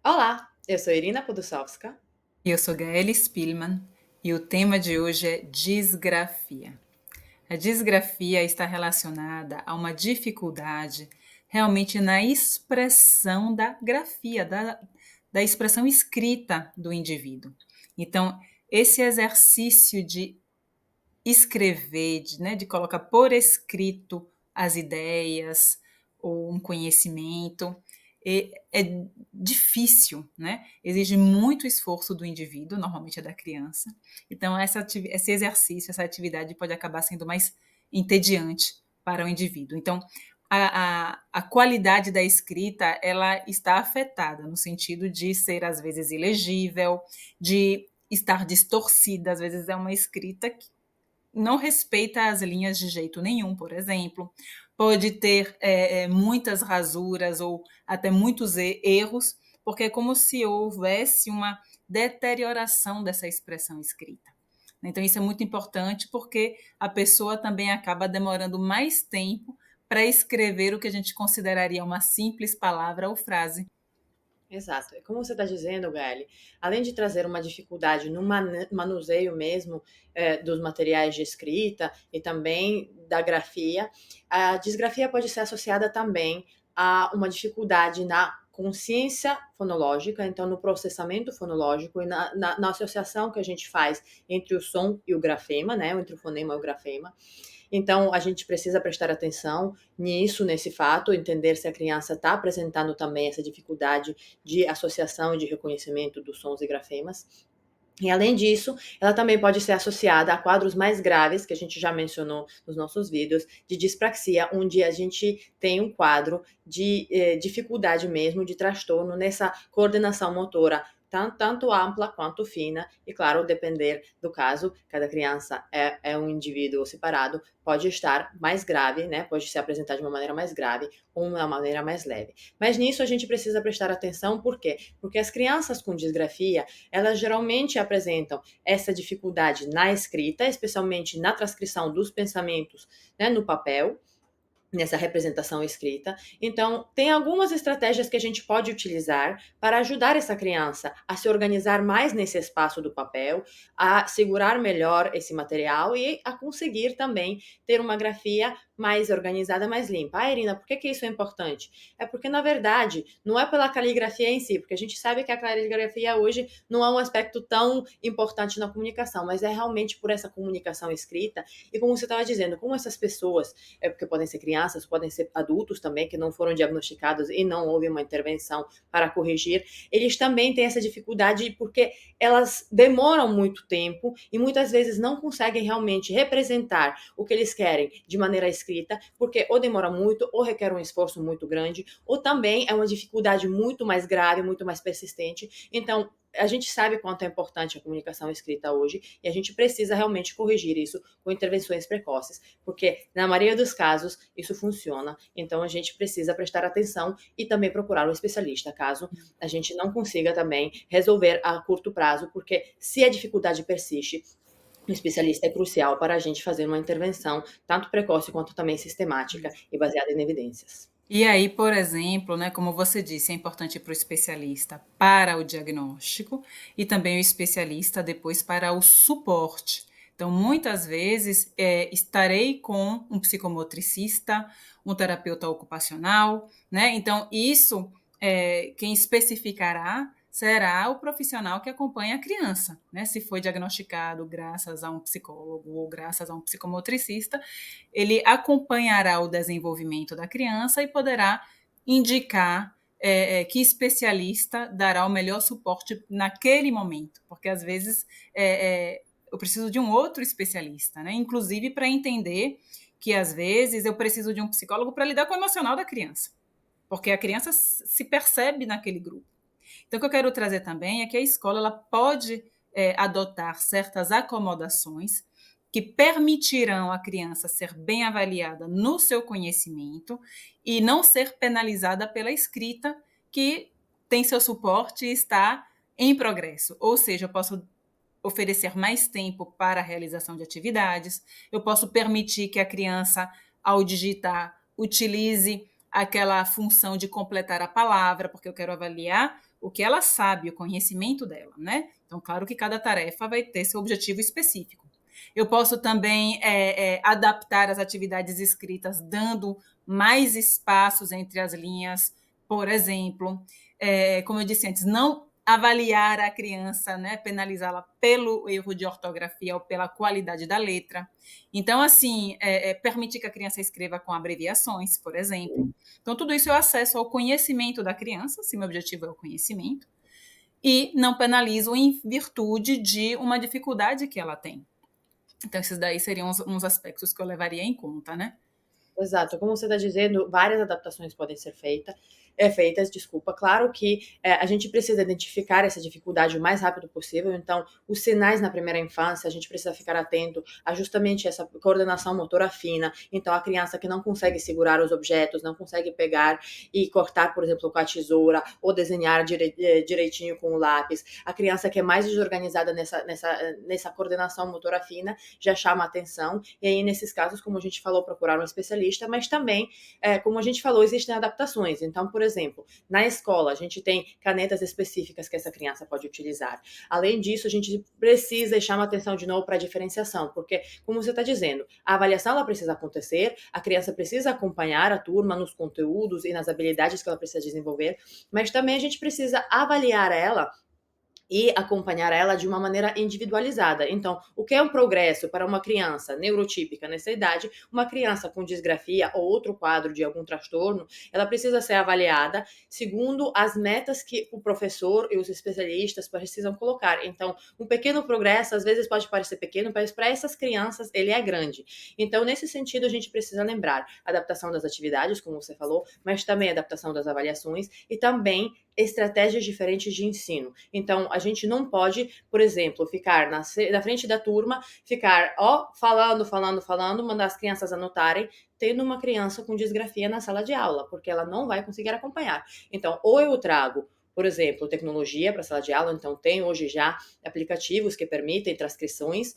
Olá, eu sou Irina Podosowska. E eu sou Gaelle Spillman e o tema de hoje é disgrafia. A disgrafia está relacionada a uma dificuldade realmente na expressão da grafia, da expressão escrita do indivíduo. Então, esse exercício de escrever, de colocar por escrito as ideias ou um conhecimento, é difícil, né? Exige muito esforço do indivíduo, normalmente é da criança. Então, esse exercício, essa atividade pode acabar sendo mais entediante para o indivíduo. Então, a qualidade da escrita, ela está afetada no sentido de ser, às vezes, ilegível, de estar distorcida, às vezes é uma escrita que não respeita as linhas de jeito nenhum, por exemplo. Pode ter muitas rasuras ou até muitos erros, porque é como se houvesse uma deterioração dessa expressão escrita. Então, isso é muito importante porque a pessoa também acaba demorando mais tempo para escrever o que a gente consideraria uma simples palavra ou frase. Exato. E como você está dizendo, Gaeli, além de trazer uma dificuldade no manuseio mesmo dos materiais de escrita e também da grafia, a disgrafia pode ser associada também a uma dificuldade na consciência fonológica, então no processamento fonológico e na associação que a gente faz entre o som e o grafema, né, entre o fonema e o grafema. Então, a gente precisa prestar atenção nisso, nesse fato, entender se a criança está apresentando também essa dificuldade de associação e de reconhecimento dos sons e grafemas. E além disso, ela também pode ser associada a quadros mais graves, que a gente já mencionou nos nossos vídeos, de dispraxia, onde a gente tem um quadro de dificuldade mesmo, de transtorno nessa coordenação motora, tanto ampla quanto fina, e claro, depender do caso, cada criança é um indivíduo separado, pode estar mais grave, né? Pode se apresentar de uma maneira mais grave ou uma maneira mais leve. Mas nisso a gente precisa prestar atenção, por quê? Porque as crianças com disgrafia, elas geralmente apresentam essa dificuldade na escrita, especialmente na transcrição dos pensamentos, né, no papel, nessa representação escrita. Então, tem algumas estratégias que a gente pode utilizar para ajudar essa criança a se organizar mais nesse espaço do papel, a segurar melhor esse material e a conseguir também ter uma grafia mais organizada, mais limpa. Ah, Irina, por que isso é importante? É porque, na verdade, não é pela caligrafia em si, porque a gente sabe que a caligrafia hoje não é um aspecto tão importante na comunicação, mas é realmente por essa comunicação escrita. E como você estava dizendo, como essas pessoas, porque podem ser crianças, podem ser adultos também, que não foram diagnosticados e não houve uma intervenção para corrigir, eles também têm essa dificuldade porque elas demoram muito tempo e muitas vezes não conseguem realmente representar o que eles querem de maneira escrita, porque ou demora muito, ou requer um esforço muito grande, ou também é uma dificuldade muito mais grave, muito mais persistente. Então, a gente sabe quanto é importante a comunicação escrita hoje e a gente precisa realmente corrigir isso com intervenções precoces, porque na maioria dos casos isso funciona. Então a gente precisa prestar atenção e também procurar um especialista, caso a gente não consiga também resolver a curto prazo, porque se a dificuldade persiste, o especialista é crucial para a gente fazer uma intervenção tanto precoce quanto também sistemática e baseada em evidências. E aí, por exemplo, né, como você disse, é importante ir para o especialista para o diagnóstico e também o especialista depois para o suporte. Então, muitas vezes, estarei com um psicomotricista, um terapeuta ocupacional, né? Então, isso, quem especificará será o profissional que acompanha a criança, né? Se foi diagnosticado graças a um psicólogo ou graças a um psicomotricista, ele acompanhará o desenvolvimento da criança e poderá indicar que especialista dará o melhor suporte naquele momento, porque às vezes eu preciso de um outro especialista, né? Inclusive para entender que às vezes eu preciso de um psicólogo para lidar com o emocional da criança, porque a criança se percebe naquele grupo. Então, o que eu quero trazer também é que a escola ela pode adotar certas acomodações que permitirão à criança ser bem avaliada no seu conhecimento e não ser penalizada pela escrita, que tem seu suporte e está em progresso. Ou seja, eu posso oferecer mais tempo para a realização de atividades, eu posso permitir que a criança, ao digitar, utilize aquela função de completar a palavra, porque eu quero avaliar o que ela sabe, o conhecimento dela, né? Então, claro que cada tarefa vai ter seu objetivo específico. Eu posso também adaptar as atividades escritas, dando mais espaços entre as linhas, por exemplo. Como eu disse antes, não avaliar a criança, né, penalizá-la pelo erro de ortografia ou pela qualidade da letra. Então, assim, permitir que a criança escreva com abreviações, por exemplo. Então, tudo isso eu acesso ao conhecimento da criança, se meu objetivo é o conhecimento, e não penalizo em virtude de uma dificuldade que ela tem. Então, esses daí seriam uns aspectos que eu levaria em conta, né? Exato, como você está dizendo, várias adaptações podem ser feitas, desculpa. Claro que a gente precisa identificar essa dificuldade o mais rápido possível, então os sinais na primeira infância, a gente precisa ficar atento a justamente essa coordenação motora fina, então a criança que não consegue segurar os objetos, não consegue pegar e cortar, por exemplo, com a tesoura, ou desenhar direitinho com o lápis, a criança que é mais desorganizada nessa coordenação motora fina, já chama atenção, e aí nesses casos, como a gente falou, procurar um especialista, mas também, como a gente falou, existem adaptações. Então, por exemplo, na escola, a gente tem canetas específicas que essa criança pode utilizar. Além disso, a gente precisa e chama atenção de novo para a diferenciação, porque, como você está dizendo, a avaliação ela precisa acontecer, a criança precisa acompanhar a turma nos conteúdos e nas habilidades que ela precisa desenvolver, mas também a gente precisa avaliar ela e acompanhar ela de uma maneira individualizada. Então, o que é um progresso para uma criança neurotípica nessa idade? Uma criança com disgrafia ou outro quadro de algum transtorno, ela precisa ser avaliada segundo as metas que o professor e os especialistas precisam colocar. Então, um pequeno progresso às vezes pode parecer pequeno, mas para essas crianças ele é grande. Então, nesse sentido, a gente precisa lembrar adaptação das atividades, como você falou, mas também adaptação das avaliações e também estratégias diferentes de ensino. Então, a gente não pode, por exemplo, ficar na frente da turma, ficar, falando, mandar as crianças anotarem, tendo uma criança com disgrafia na sala de aula, porque ela não vai conseguir acompanhar. Então, ou eu trago, por exemplo, tecnologia para a sala de aula, então tem hoje já aplicativos que permitem transcrições,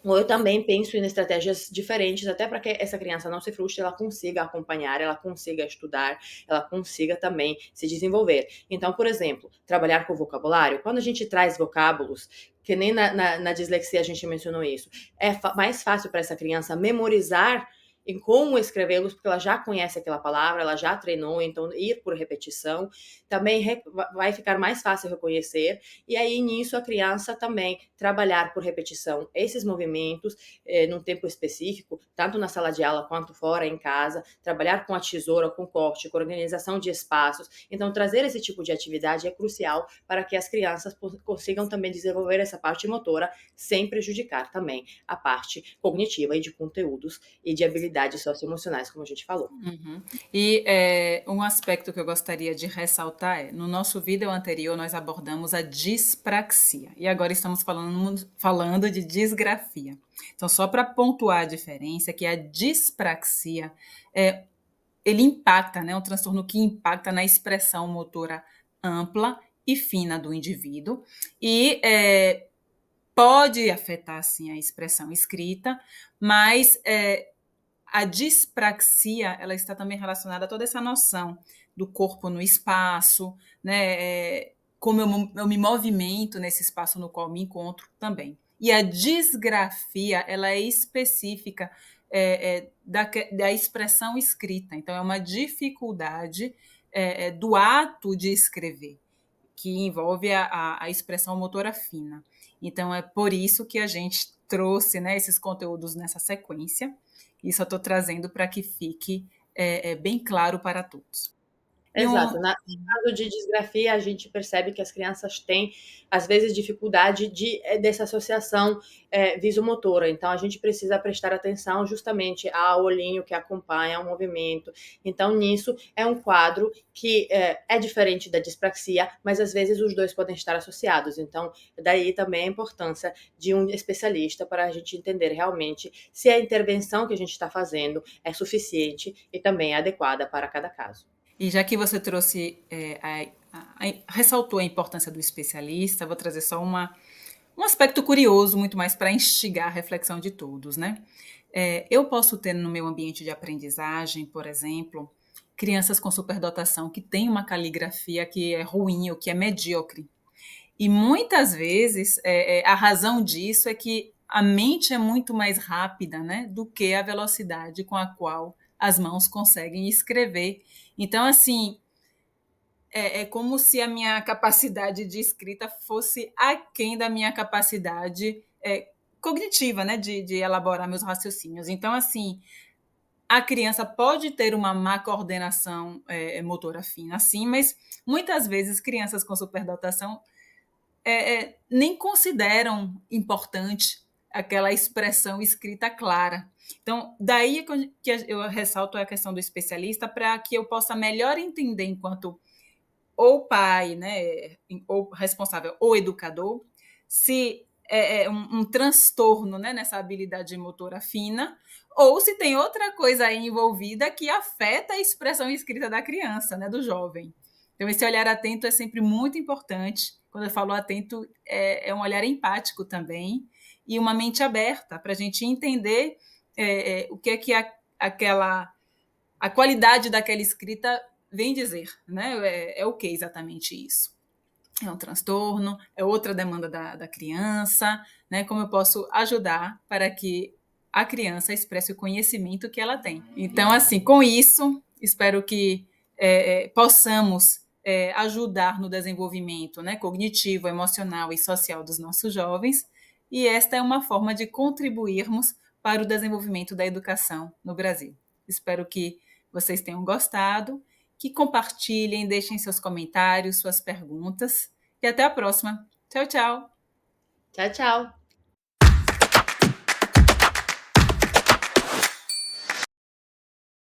ou eu também penso em estratégias diferentes, até para que essa criança não se frustre, ela consiga acompanhar, ela consiga estudar, ela consiga também se desenvolver. Então, por exemplo, trabalhar com vocabulário, quando a gente traz vocábulos, que nem na dislexia a gente mencionou isso, é mais fácil para essa criança memorizar em como escrevê-los, porque ela já conhece aquela palavra, ela já treinou, então ir por repetição também vai ficar mais fácil reconhecer, e aí nisso a criança também trabalhar por repetição esses movimentos num tempo específico, tanto na sala de aula quanto fora em casa, trabalhar com a tesoura, com corte, com organização de espaços, então trazer esse tipo de atividade é crucial para que as crianças consigam também desenvolver essa parte motora, sem prejudicar também a parte cognitiva e de conteúdos e de habilidades socioemocionais, como a gente falou. Uhum. E um aspecto que eu gostaria de ressaltar é, no nosso vídeo anterior nós abordamos a dispraxia e agora estamos falando de disgrafia. Então, só para pontuar a diferença, que a dispraxia ele impacta, né, um transtorno que impacta na expressão motora ampla e fina do indivíduo e pode afetar, sim, a expressão escrita, mas a dispraxia, ela está também relacionada a toda essa noção do corpo no espaço, né? Como eu me movimento nesse espaço no qual me encontro também. E a disgrafia, ela é específica da expressão escrita. Então, é uma dificuldade do ato de escrever, que envolve a expressão motora fina. Então, é por isso que a gente trouxe, né, esses conteúdos nessa sequência. Isso eu estou trazendo para que fique bem claro para todos. Exato. No caso de disgrafia, a gente percebe que as crianças têm, às vezes, dificuldade dessa associação visomotora. Então, a gente precisa prestar atenção justamente ao olhinho que acompanha o movimento. Então, nisso, é um quadro que é diferente da dispraxia, mas, às vezes, os dois podem estar associados. Então, daí também a importância de um especialista para a gente entender realmente se a intervenção que a gente está fazendo é suficiente e também é adequada para cada caso. E já que você trouxe, ressaltou a importância do especialista, vou trazer só um aspecto curioso, muito mais para instigar a reflexão de todos, né? Eu posso ter no meu ambiente de aprendizagem, por exemplo, crianças com superdotação que têm uma caligrafia que é ruim ou que é medíocre. E muitas vezes a razão disso é que a mente é muito mais rápida, né, do que a velocidade com a qual as mãos conseguem escrever. Então, assim, é como se a minha capacidade de escrita fosse aquém da minha capacidade cognitiva, né, de elaborar meus raciocínios. Então, assim, a criança pode ter uma má coordenação motora fina, sim, mas muitas vezes crianças com superdotação nem consideram importante aquela expressão escrita clara. Então, daí que eu ressalto a questão do especialista para que eu possa melhor entender enquanto ou pai, né, ou responsável ou educador, se é um transtorno, né, nessa habilidade motora fina, ou se tem outra coisa aí envolvida que afeta a expressão escrita da criança, né, do jovem. Então, esse olhar atento é sempre muito importante. Quando eu falo atento, é um olhar empático também e uma mente aberta para a gente entender o que é que a qualidade daquela escrita vem dizer, né? É o que exatamente isso? É um transtorno? É outra demanda da criança? Né? Como eu posso ajudar para que a criança expresse o conhecimento que ela tem? Então, assim, com isso, espero que possamos ajudar no desenvolvimento, né, cognitivo, emocional e social dos nossos jovens. E esta é uma forma de contribuirmos para o desenvolvimento da educação no Brasil. Espero que vocês tenham gostado, que compartilhem, deixem seus comentários, suas perguntas e até a próxima. Tchau, tchau! Tchau, tchau!